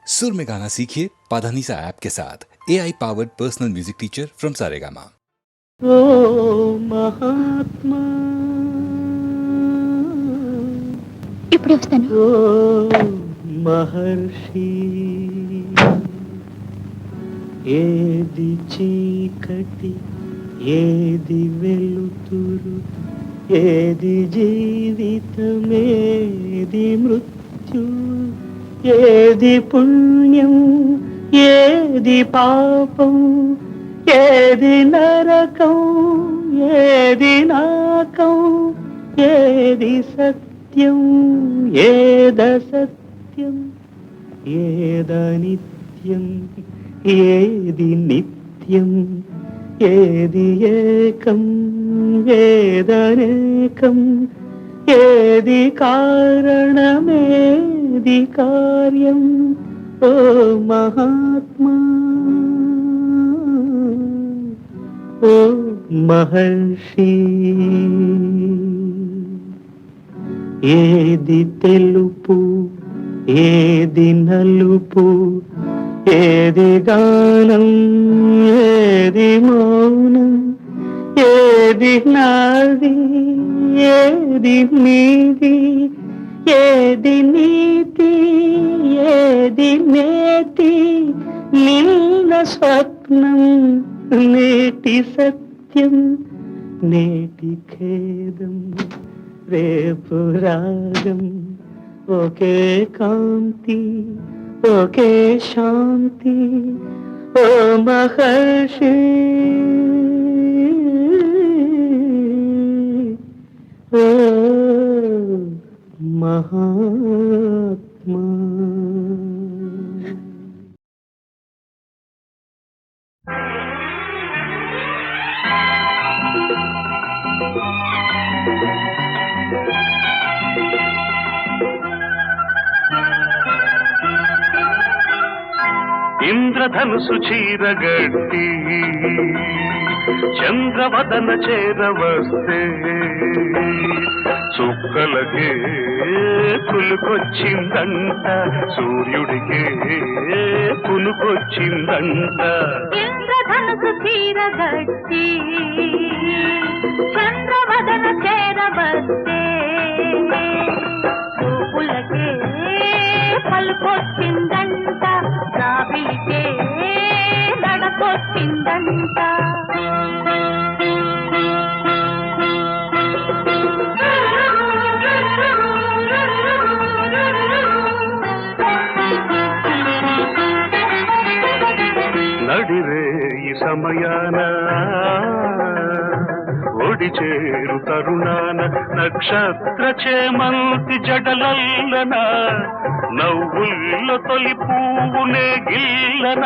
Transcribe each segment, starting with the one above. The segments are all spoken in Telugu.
सुर में गाना सीखिए पाधानीसा ऐप के साथ AI powered personal music teacher from Saregama. ओ महात्मा ఇప్పుడు వస్తాను. ఓ మహర్షి ఏది చీకటి ఏది వెలుతురు ఏది జీవితమేది మృత్యు ఏది పుణ్యం ఏది పాపం ఏది నరకం ఏది నాకం ఏది సత్యం ఏదసత్యం ఏదనిత్యం ఏది నిత్యం ఏది ఏకం ఏదనేకం ఏది కారణమేది కార్యం ఓ మహాత్మా ఓ మహర్షి ఏది తెలుపు ఏది నలుపు ఏది గానం ఏది మౌనం ఏది నాది ఏది నీది ఏది నీతి ఏది నేతి నిన్న స్వప్నం నేటి సత్యం నేటి ఖేదం రేపు రాగం ఒకే కాంతి ఒకే శాంతి ఓ మహర్షి ఓ మహాత్మా ఇంద్రధనుసు చీరగట్టి చంద్రవదన చేరవస్తే చుక్కలకే కులుకొచ్చిందంట సూర్యుడికే కునుకొచ్చిందంట. ఇంద్రధనుసు చీరగట్టి చంద్రవదన చేరవస్తే చూపులకే పలుకొచ్చిందంట రాబిలికే నడకొచ్చిందంట. నడిరే ఈ సమయాన ఒడి చేరు తరుణాన నక్షత్ర చేమంతి జడలల్లన నవ్వుల్లో తొలి పువ్వునే గిల్లన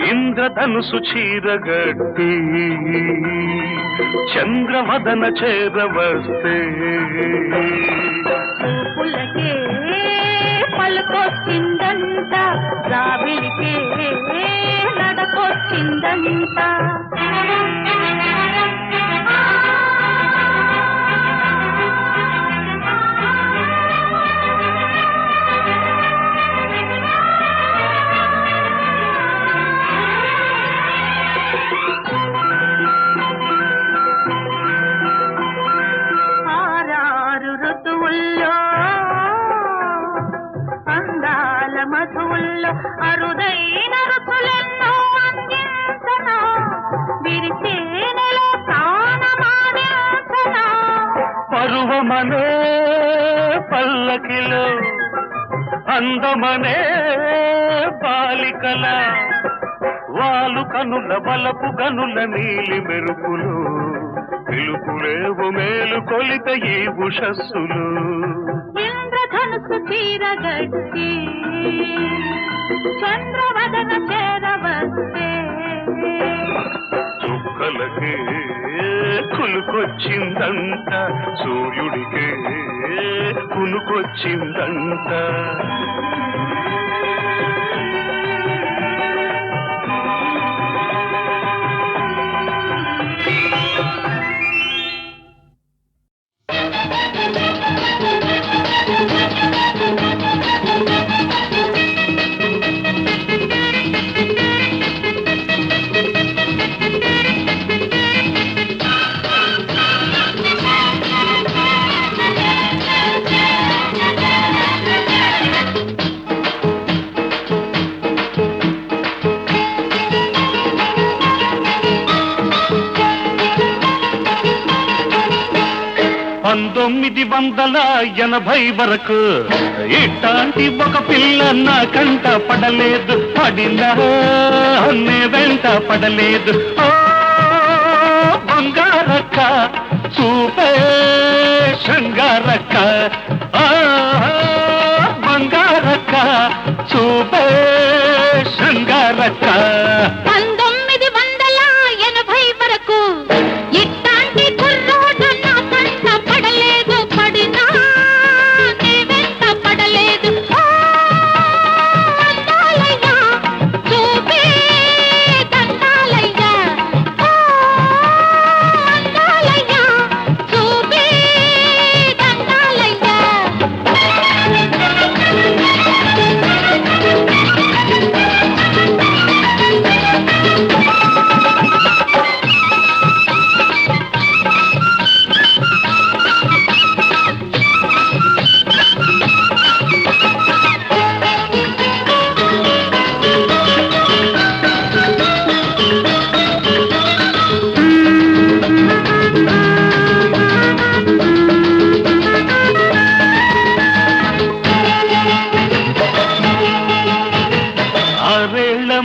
ఇంద్రధనుసు చీరగట్టి చంద్రవదన చేరవస్తే చూపులకే పలుకొచ్చిందంట రాబిలికే నడకొచ్చిందంట. ఆరారు ఋతువుల్లో అందాల మధువుల్లో అరుదైన రుచులెన్నో అందించనా విరిచేనెలో ప్రాణమానించనా. పరువమనే పల్లకిలో అందమనే బాలికల వాలు కనుల వలపు గనుల నీలి మెరుపులు పిలుపులేవు మేలు కొలిత ఈ ఉషస్సులు. ఇంద్రధనుసు చీరగట్టి చంద్రవదన చేరవస్తే చుక్కలకే కులుకొచ్చిందంట సూర్యుడికే కునుకొచ్చిందంట వరకు ఇట్లాంటి ఒక పిల్ల నా కంట పడలేదు పడినా నే వెంట పడలేదు ఓ బంగారక్క చూపే శృంగారక్క బంగారక్క చూపే శృంగారక్క 1980 వరకు ఇట్లాంటి కుర్రోడు నా కంట పడలేదు పడినా నే వెంట పడలేదు అందాలయ్య చూపే దండాలయ్య అందాలయ్య చూపే దండాలయ్య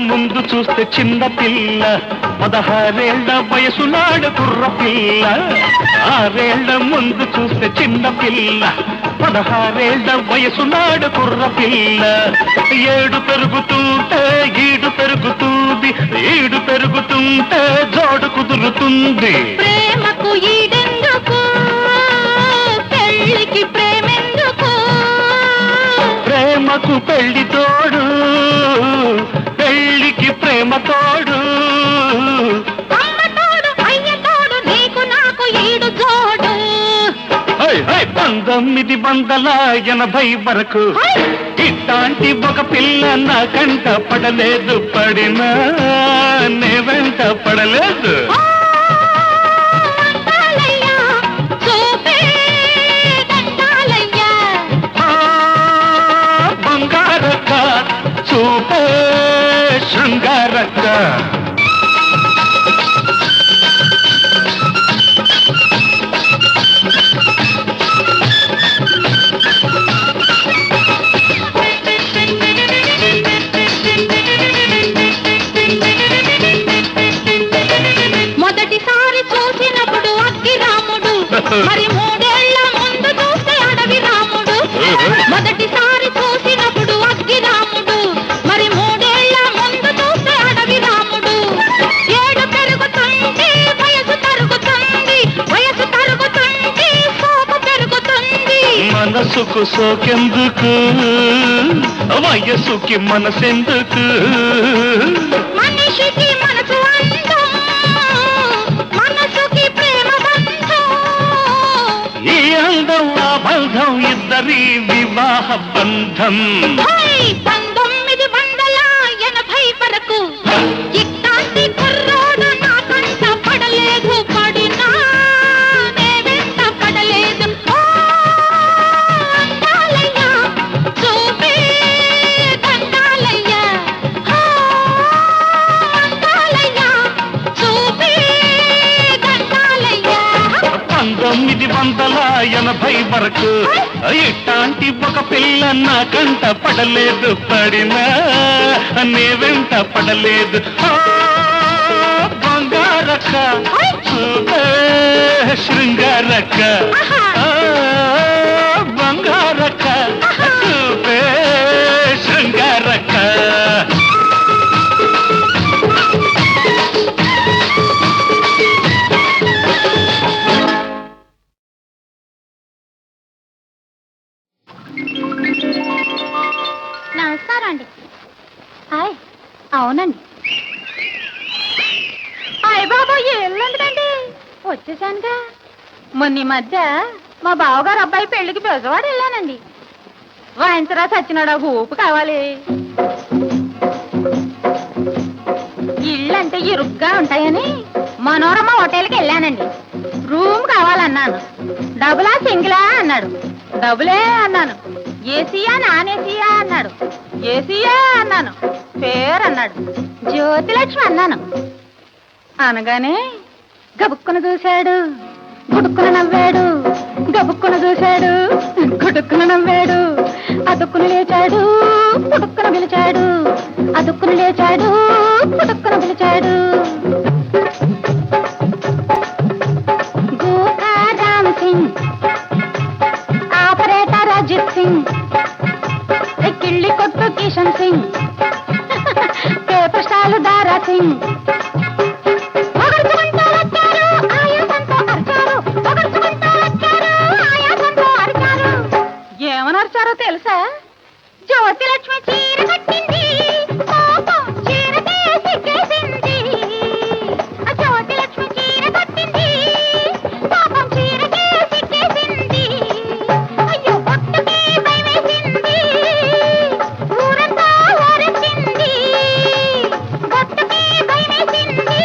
ముందు చూస్తే చిన్న పిల్ల 16 ఏళ్ల వయసు నాడు కుర్ర పిల్ల 6 ఏళ్ల ముందు చూస్తే చిన్న పిల్ల 16 ఏళ్ల వయసు నాడు కుర్ర పిల్ల 7 పెరుగుతుంటే ఈడు పెరుగుతుంది ఈడు పెరుగుతుంటే జోడు కుదురుతుంది ప్రేమకు ఈడెందుకు పెళ్ళికి ప్రేమెందుకు ప్రేమకు పెళ్లి తోడు పెళ్లికి ప్రేమ తోడు అమ్మ తోడు అయ్య తోడు నీకు నాకు ఈడు జోడు 1980 వరకు ఇట్లాంటి ఒక పిల్ల నా కంట పడలేదు పడినా నే వెంట పడలేదు అందాలయ్య చూపే దండాలయ్య బంగారక్క చూపే శృంగారక్క మొదటిసారి చూసినప్పుడు అగ్గి రాముడు మరి 3 ఏళ్ల ముందు చూస్తే అడవి రాముడు మొదటిసారి చూసినప్పుడు అగ్గి రాముడు మరి 3 ఏళ్ల ముందు చూస్తే అడవి రాముడు 7 పెరుగుతుంది వయసు తరుగుతుంది వయసు తరుగుతుంది సోపు పెరుగుతుంది మనసుకు సోకెందుకు వయసుకి మనసెందుకు మనిషికి మనసు అందం మనసుకి ప్రేమ బంధం ఈ అందం ఆ బంధం ఇద్దరి వివాహ బంధం 1980 వరకు ఇట్లాంటి కుర్రోడు నా కంట పడలేదు పడినా నే వెంట పడలేదు అందాలయ్య చూపే దండాలయ్య అందాలయ్య చూపే దండాలయ్య 1980 వరకు ఇట్లాంటి ఒక పిల్ల నా కంట పడలేదు పడినా నే వెంట పడలేదు బంగారక్క చూపే శృంగారక్క బంగారక్క చూపే శృంగారక్క అండి. హాయ్, అవునండి. అయ్య బాబా, ఎందుకండి వచ్చేసానుగా. మొన్న ఈ మధ్య మా బావగారు అబ్బాయి పెళ్లికి బెజవాడ వెళ్ళానండి. వాయించరా సచ్చినాడా ఊపు కావాలి. ఇళ్ళంటే ఇరుగ్గా ఉంటాయని మనోరమ హోటల్కి వెళ్ళానండి. రూమ్ కావాలన్నాను. డబులా సింగిలా అన్నాడు. డబులే అన్నాను. ఏసీయా నాన్ ఏసీయా అన్నాడు. ఏసీయా అన్నాను. పేరు అన్నాడు. జ్యోతిలక్ష్మి అన్నాను. అనగానే గబుక్కున చూశాడు, గుడుక్కున నవ్వాడు. గబుక్కున చూశాడు, గుడుక్కున నవ్వాడు. అదుక్కున లేచాడు, పుడుక్కున పిలిచాడు. అదుక్కున లేచాడు, పుడుక్కున పిలిచాడు. గోకా రామ్ సింగ్, ఆపరేటర్ అజిత్ సింగ్, కిళ్ళి కొట్టు కిషన్ సింగ్, పేపర్ స్టాల్ దారా సింగ్. ఏమనర్చారో తెలుసా? జ్యోతిలక్ష్మి చీర కట్టింది, పాపం చీరకే సిగ్గేసింది. జ్యోతిలక్ష్మి చీర కట్టింది, పాపం చీరకే సిగ్గేసింది. అయ్యో పొట్టుకి భయమేసింది, ఊరంతా ఊరెత్తింది. పొట్టుకి భయమేసింది,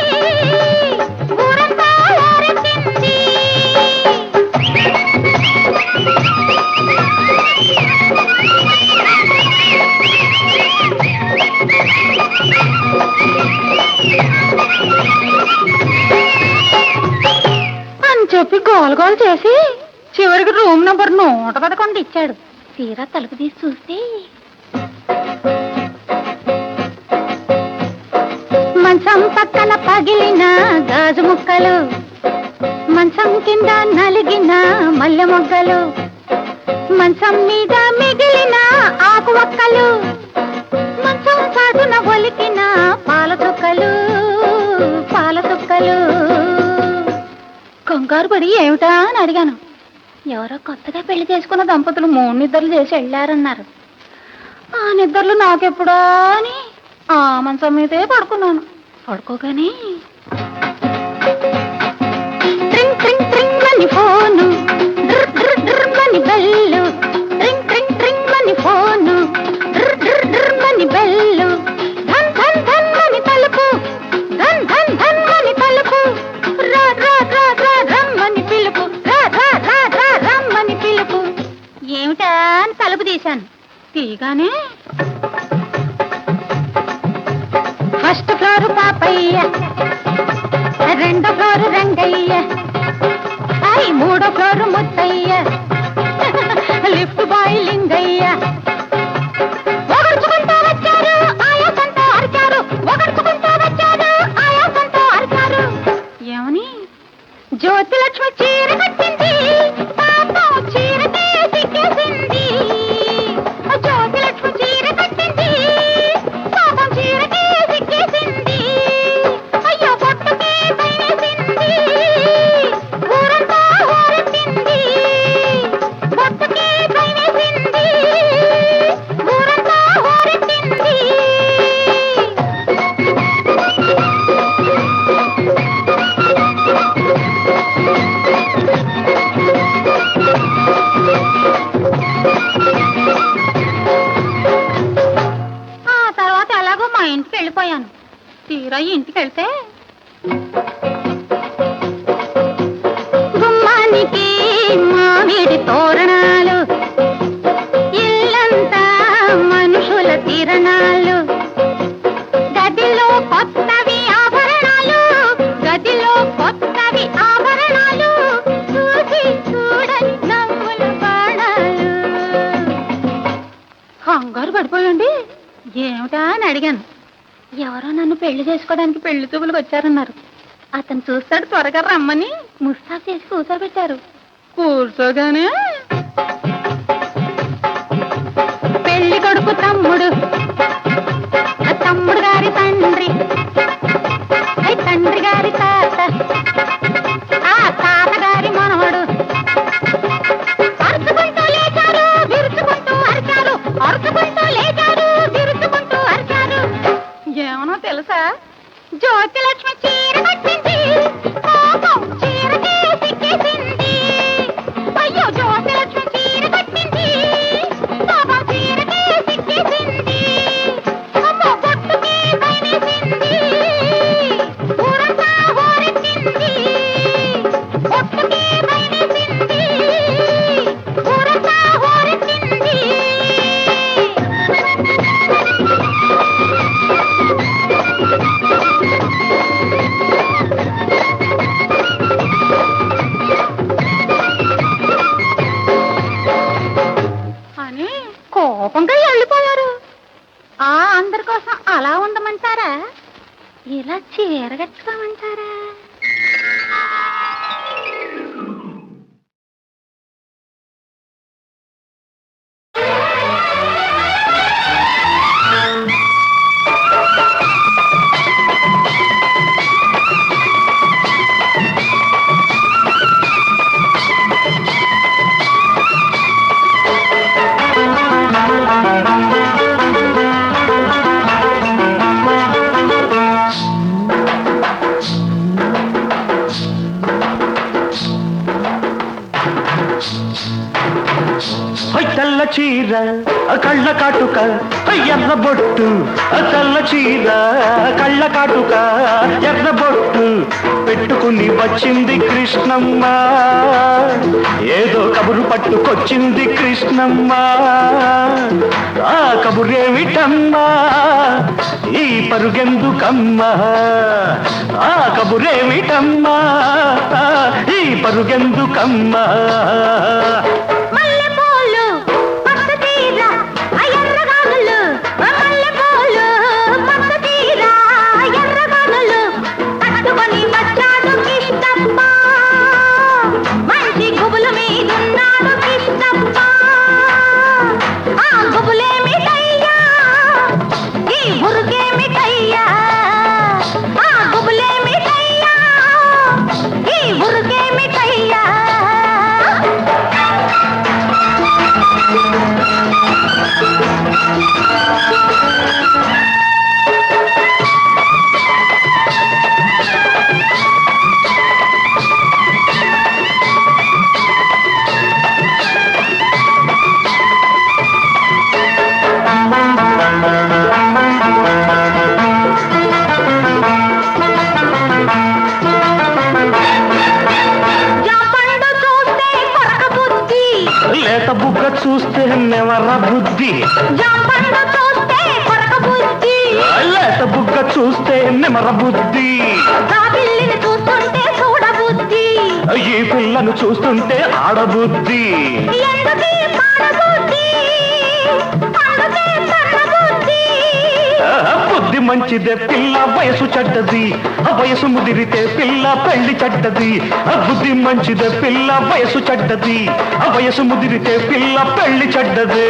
ఊరంతా ఊరెత్తింది. అని చెప్పి గోలు చేసి చివరికి రూమ్ నంబర్ 111 ఇచ్చాడు. తీరా తలుపు తీసి చూస్తే మంచం పక్కన పగిలిన గాజు ముక్కలు, మంచం కింద నలిగిన మల్లె మొగ్గలు, మంచం మీద మిగిలిన ఆకు ఒక్కలు, మంచం చాటున ఒలికిన పాల చుక్కలు, పాల చుక్కలు. కంగారు పడి ఏమిటా అని అడిగాను. ఎవరో కొత్తగా పెళ్లి చేసుకున్న దంపతులు 3 నిద్రలు చేసి వెళ్ళారన్నారు. ఆ నిద్రలు నాకెప్పుడా అని ఆ మంచం మీదే పడుకున్నాను. పడుకోగానే ట్రింగ్ ట్రింగ్ ట్రింగ్ అని ఫోను, డ్ర్ డ్ర్ డ్ర్ అని బెల్లు. ట్రింగ్ ట్రింగ్ ట్రింగ్ అని ఫోను, డ్ర్ డ్ర్ డ్ర్ అని బెల్లు. ధన్ ధన్ ధన్ అని తలుపు, ధన్ ధన్ ధన్ అని తలుపు. రా రా రా రా రమ్మని పిలుపు, రా రా రా రా రమ్మని పిలుపు. ఏమిటా అని తలుపు తీశాను. తీయగానే ఫస్ట్ ఫ్లోర్ పాపయ్య, 2వ ఫ్లోర్ రంగయ్య, 3వ floor Muthaiah, lift boy Lingaiah. ఒగర్చుకుంటూ వచ్చారు, ఆయాసంతో అరిచారు. ఒగర్చుకుంటూ వచ్చారు, ఆయాసంతో అరిచారు. ఏమని? జ్యోతిలక్ష్మి చీర కట్టింది, పాపం చీరకే సిగ్గేసింది. జ్యోతిలక్ష్మి చీర కట్టింది, పాపం చీరకే సిగ్గేసింది. అయ్యో పొట్టుకే భయమేసింది, ఊరంతా ఊరెత్తింది. పొట్టుకే భయమేసింది, ఊరంతా ఊరెత్తింది. ఆ తర్వాత ఎలాగో మా ఇంటికి వెళ్ళిపోయాను. తీరా ఇంటికి వెళ్తే గుమ్మానికి మామిడి తోరణాలు, ఇల్లంతా మనుషుల తిరణాలు, గదిలో కొత్తవి ఆభరణాలు, గదిలో కొత్తవి ఆభరణాలు, చూసి చూడని నవ్వుల బాణాలు. కంగారు పడిపోయండి. ఏమిటా అని అడిగాను. ఎవరో నన్ను పెళ్లి చేసుకోవడానికి పెళ్లి చూపులకు వచ్చారన్నారు. అతను చూస్తాడు, త్వరగా రమ్మని ముస్తాబు చేసి కూర్చోబెట్టారు. కూర్చోగానే పెళ్లి కొడుకు తమ్ముడు, తమ్ముడు గారి తండ్రి, తండ్రి గారి తాత, ఆ తాత గారి మనవడు. అరుచుకుంటూ లేచారు, విరుచుకుంటూ అరిచారు. అరుచుకుంటూ లేచారు, విరుచుకుంటూ కోపంగా వెళ్ళిపోయారు. అందరి కోసం అలా ఉండమంటారా, ఇలా చీర కట్టుకోమంటారా? తెల్ల చీర కళ్ళ కాటుక ఎర్ర బొట్టు, తెల్ల చీర కళ్ళ కాటుక ఎర్ర బొట్టు పెట్టుకుని వచ్చింది కృష్ణమ్మ. ఏదో కబురు పట్టుకొచ్చింది కృష్ణమ్మ. ఆ కబురేమిటమ్మా, ఈ పరుగెందుకమ్మా? ఆ కబురేమిటమ్మా, ఈ పరుగెందుకమ్మా? లేత బుగ్గ చూస్తే నెవర బుద్ధి, లేత బుగ్గ చూస్తే నెమర బుద్ధి, ఈ పిల్లను చూస్తుంటే ఆడబుద్ధి. బుద్ధి మంచిదే పిల్ల వయసు చెడ్డది, వయసు ముదిరితే పిల్ల పెళ్లి చెడ్డది. బుద్ధి మంచిదే పిల్ల వయసు చెడ్డది, వయసు ముదిరితే పిల్ల పెళ్లి చెడ్డది.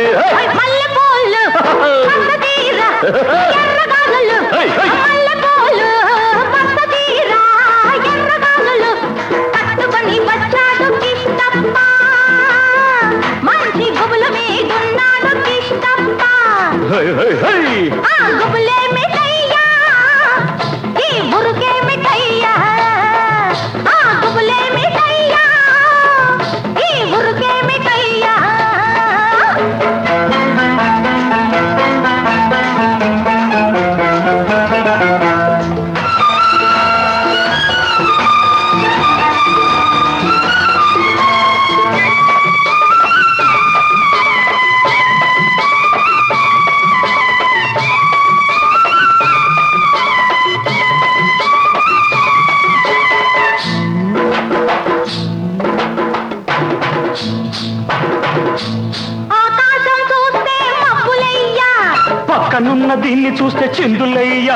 పక్కనున్న దీన్ని చూస్తే చిందులయ్యా,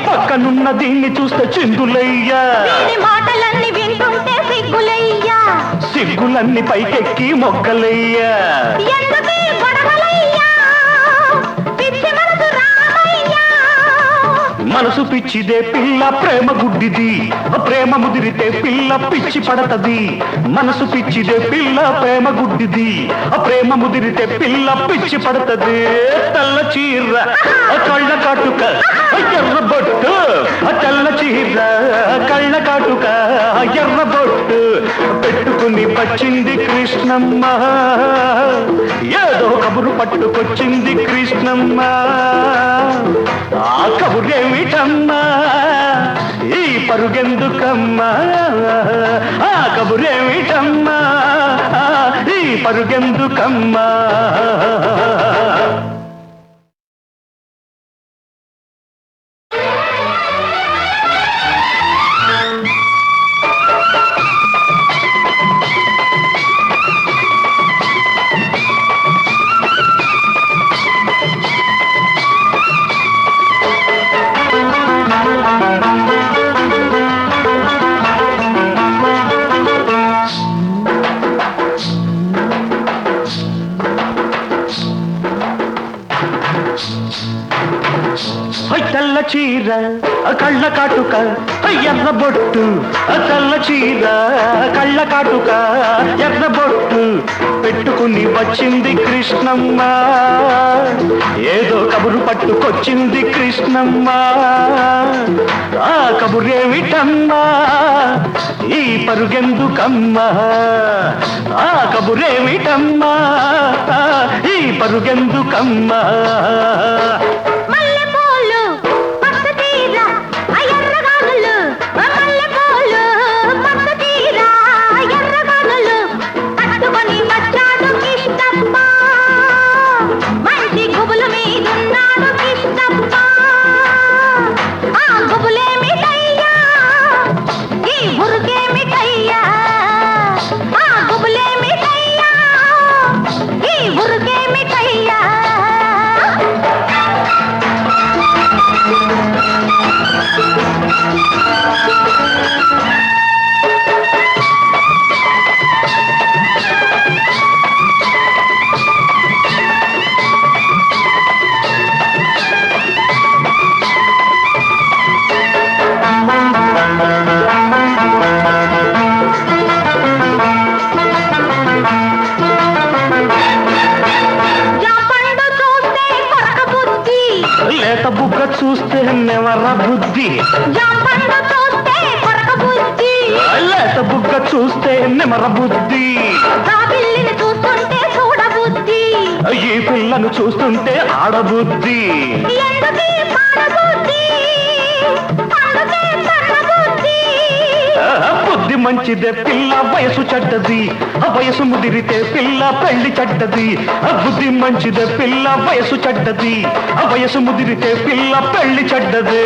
పక్కనున్న దీన్ని చూస్తే చిందులయ్యా. మాటలన్నీ వింటుంటే సిగ్గులయ్యా, సిగ్గులన్నీ పైకెక్కి మొగ్గలయ్యా. మనసు పిచ్చిదే పిల్ల ప్రేమ గుడ్డిది, ప్రేమ ముదిరితే పిల్ల పిచ్చి పడతది. మనసు పిచ్చిదే పిల్ల ప్రేమ గుడ్డిది, ప్రేమ ముదిరితే పిల్ల పిచ్చి పడతది. తెల్ల చీర కళ్ళ కాటుక ఎర్ర బొట్టు, తెల్ల చీర కళ్ళ కాటుక ఎర్ర బొట్టు పెట్టుకుని వచ్చింది కృష్ణమ్మ. ఏదో కబురు పట్టుకొచ్చింది కృష్ణమ్మ. ఆ కబురేమిటమ్మా, ఈ పరుగెందుకమ్మా? ఆ కబురేమిటమ్మా, ఈ పరుగెందుకమ్మా? తెల్ల చీర కళ్ళ కాటుక ఎర్ర బొట్టు తెల్ల చీర కళ్ళ కాటుక ఎర్ర బొట్టు పెట్టుకుని వచ్చింది కృష్ణమ్మ ఏదో కబురు పట్టుకొచ్చింది కృష్ణమ్మ ఆ కబురేమిటమ్మా ఈ పరుగెందుకమ్మా ఆ కబురేమిటమ్మా ఈ పరుగెందుకమ్మా బుగ్గ చూస్తే నెవర బుద్ధి లేత బుగ్గ చూస్తే నెమర బుద్ధి ఈ పిల్లను చూస్తుంటే ఆడబుద్ధి బుద్ధి మంచిదే పిల్ల వయసు చెడ్డది వయసు ముదిరితే పిల్ల పెళ్లి చెడ్డది బుద్ధి మంచిదే పిల్ల వయసు చెడ్డది వయసు ముదిరితే పిల్ల పెళ్లి చెడ్డది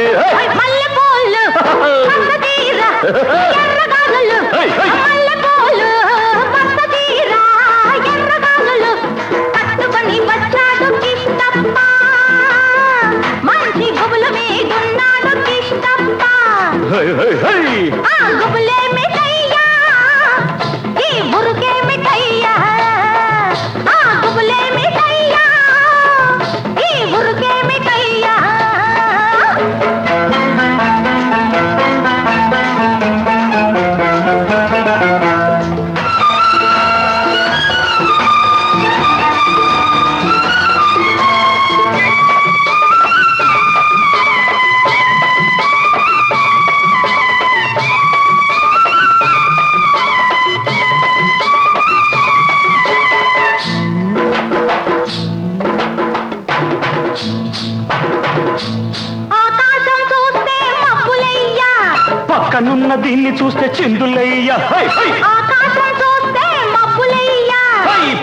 పక్కనున్న దీన్ని చూస్తే చిందులయ్యా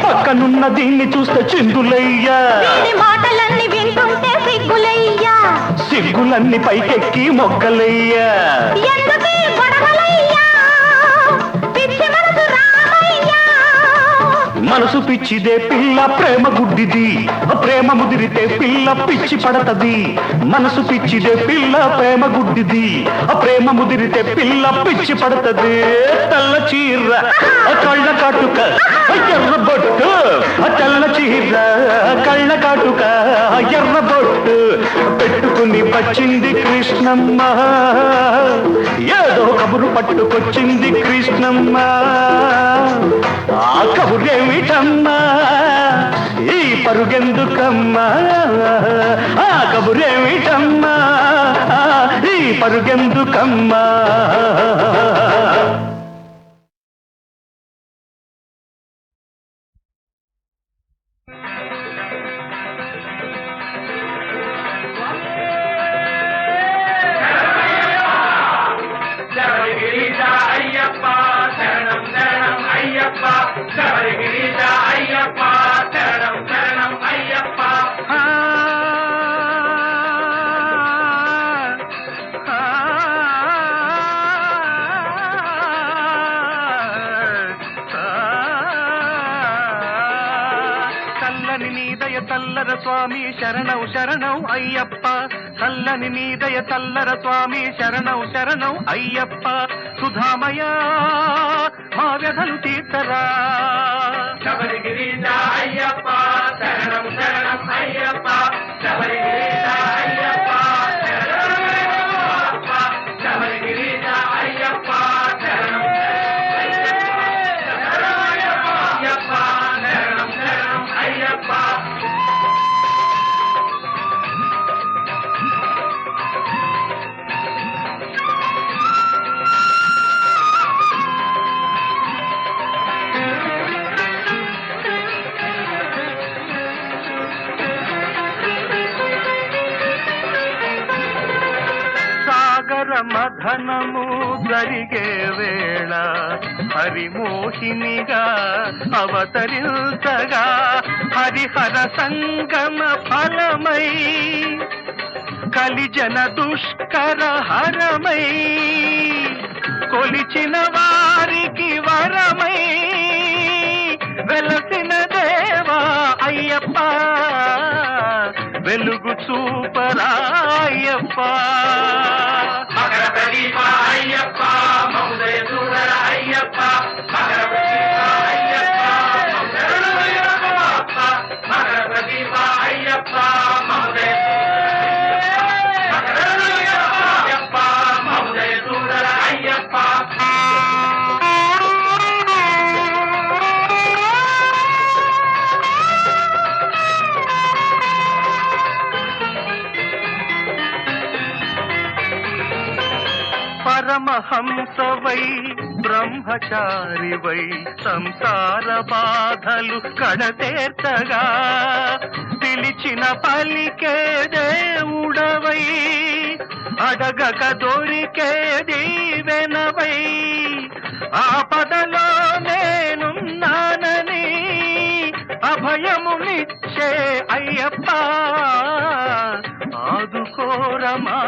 పక్కనున్న దీన్ని చూస్తే చిందులయ్యా మాటలన్నీ వింటుంటే సిగ్గులయ్యా సిగ్గులన్నీ పైకెక్కి మొగ్గలయ్యా మనసు పిచ్చిదే పిల్ల ప్రేమ గుడ్డిది ప్రేమ ముదిరితే పిల్ల పిచ్చి పడతది మనసు పిచ్చిదే పిల్ల ప్రేమ గుడ్డిది ప్రేమ ముదిరితే పిల్ల పిచ్చి పడతది తెల్ల చీర కళ్ళ కాటుక ఎర్ర బొట్టు తెల్ల చీర కళ్ళ కాటుక ఎర్ర బొట్టు పెట్టుకుని వచ్చింది కృష్ణమ్మ ఏదో కబురు పట్టుకొచ్చింది కృష్ణమ్మ ఆ కబురేమిటమ్మా ఈ పరుగెందుకమ్మా ఆ కబురేమిటమ్మా ఈ పరుగెందుకమ్మా తల్లర స్వామి శరణౌ శరణౌ అయ్యప్ప చల్లని నీదయ తల్లర స్వామి శరణౌ శరణౌ అయ్యప్ప సుధామయ మా వ్యధలు తీర్చరా శబరిగిరీశ అయ్యప్ప శరణం శరణం అయ్యప్ప శబరిగిరీశ అయ్యప్ప శరణం మధనము జరిగే వేళ హరిమోహినిగా అవతరించగా హరిహర సంగమ ఫలమై కలిజన దుష్కర హరమై కొలిచిన వారికి వరమై వెలసిన దేవా అయ్యప్ప వెలుగు చూపరాయ్యప్ప మకర ప్రదీప అయ్యప్ప మౌదయ సూరర అయ్యప్ప మకర ప్రదీప అయ్యప్ప మకర ప్రదీప అయ్యప్ప మౌదయ అయ్యప్ప మౌదయ సూరర అయ్యప్ప పరమహంసవై బ్రహ్మచారివై సంసార బాధలు కడతేర్చగా పిలిచిన పలికే దేవుడవై అడగక దొరికే దీవెనవై ఆపదలో నేనున్నానని అభయమునిచ్చే అయ్యప్ప ఆదుకోరమాయ్యప్ప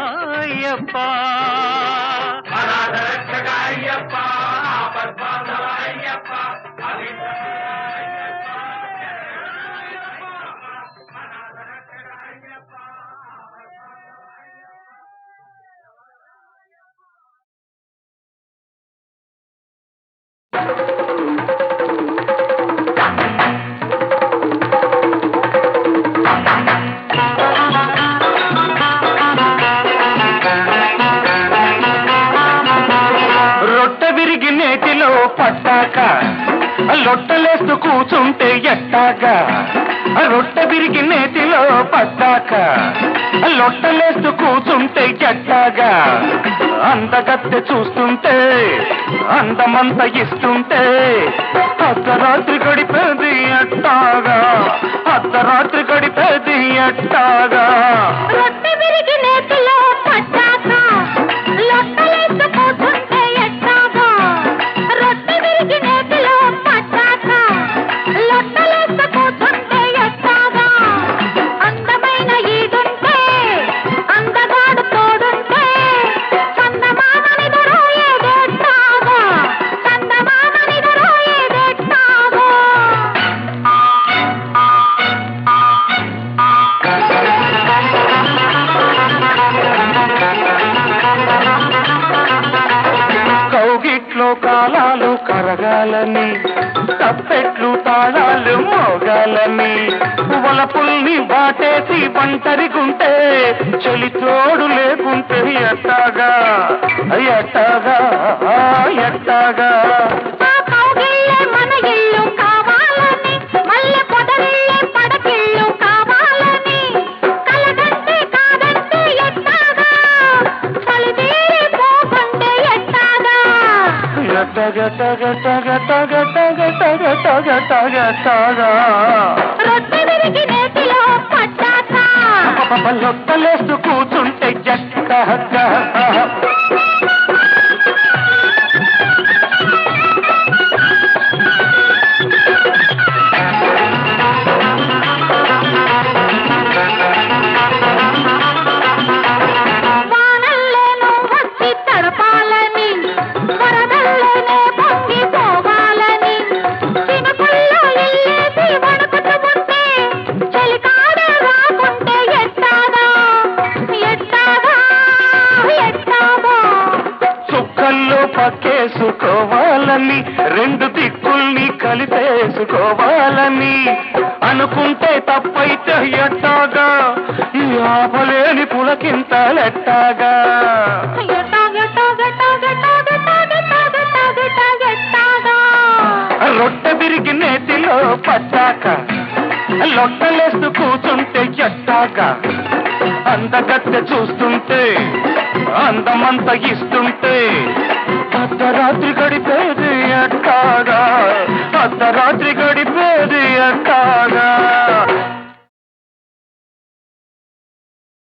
అయ్యప్ప అయ్యప్ప పట్టాక లొట్టలేస్తూ కూచుంటే ఎట్టాగా రొట్టె విరిగి నేతిలో పట్టాక లొట్టలేస్తూ కూచుంటే ఎట్టాగా అందగత్తె చూస్తుంటే అందమంత ఇస్తుంటే అర్ధరాత్రి గడిపేది ఎట్టాగా అర్ధరాత్రి గడిపేది ఎట్టాగా రొట్టె విరిగి నేతిలో పట్టాక లొట్టలేస్తూ కూచుంటే ఎట్టాగా రొట్టె విరిగి నేతిలో పట్టాక లొట్టలేస్తూ కూచుంటే ఎట్టాగా అందమైన ఈడుంటే అందగాడు తోడుంటే చందమామనిదరో ఏదెట్టాగా చందమామనిదరో ఏదెట్టాగా కౌగిట్లో కాలాలు కరగాలని తప్పెట్లు తాళాలు మోగాలని వలపుల్ని వాటేసి ఒంటరిగుంటే చెలి తోడు లేకుంటే ఎట్టాగా ఎట్టాగా ఎట్టాగా ఆ కౌగిళ్ళే మన ఇల్లు కావాలని మల్లె పొదరిళ్ళే పడకిళ్ళు కావాలని కలగంటే కాదంటే ఎట్టాగా చలిదేరి పోకుంటే ఎట్టాగా ఎట్టగా టగ టగ టగ టగ టగ టగ టగ టగా రొట్టె విరిగి నేతిలో పట్టాక లొట్టలేస్తూ కూర్చుంటే ఎట్టగా వానల్లేను వచ్చి తడపాలని వరదల్లేనే పొంగిపోవాలని చినుకుల్లో ఇల్లేసి వణుకుతుంటే చలికాడే రాకుంటే ఎట్టాగా ఎట్టాగా ఎట్టాగా చుక్కల్లో పక్కేసుకోవాలని రెండు దిక్కుల్ని కలిపేసుకోవాలని అనుకుంటే తప్పైతే ఎట్టాగా ఈ ఆపలేని పులకింతలెట్టాగా రొట్టె విరిగి నేతిలో పట్టాక లొట్టలేస్తూ కూచుంటే ఎట్టాగా అందగత్తె చూస్తుంటే అందమంత ఇస్తుంటే అర్ధరాత్రి గడిపే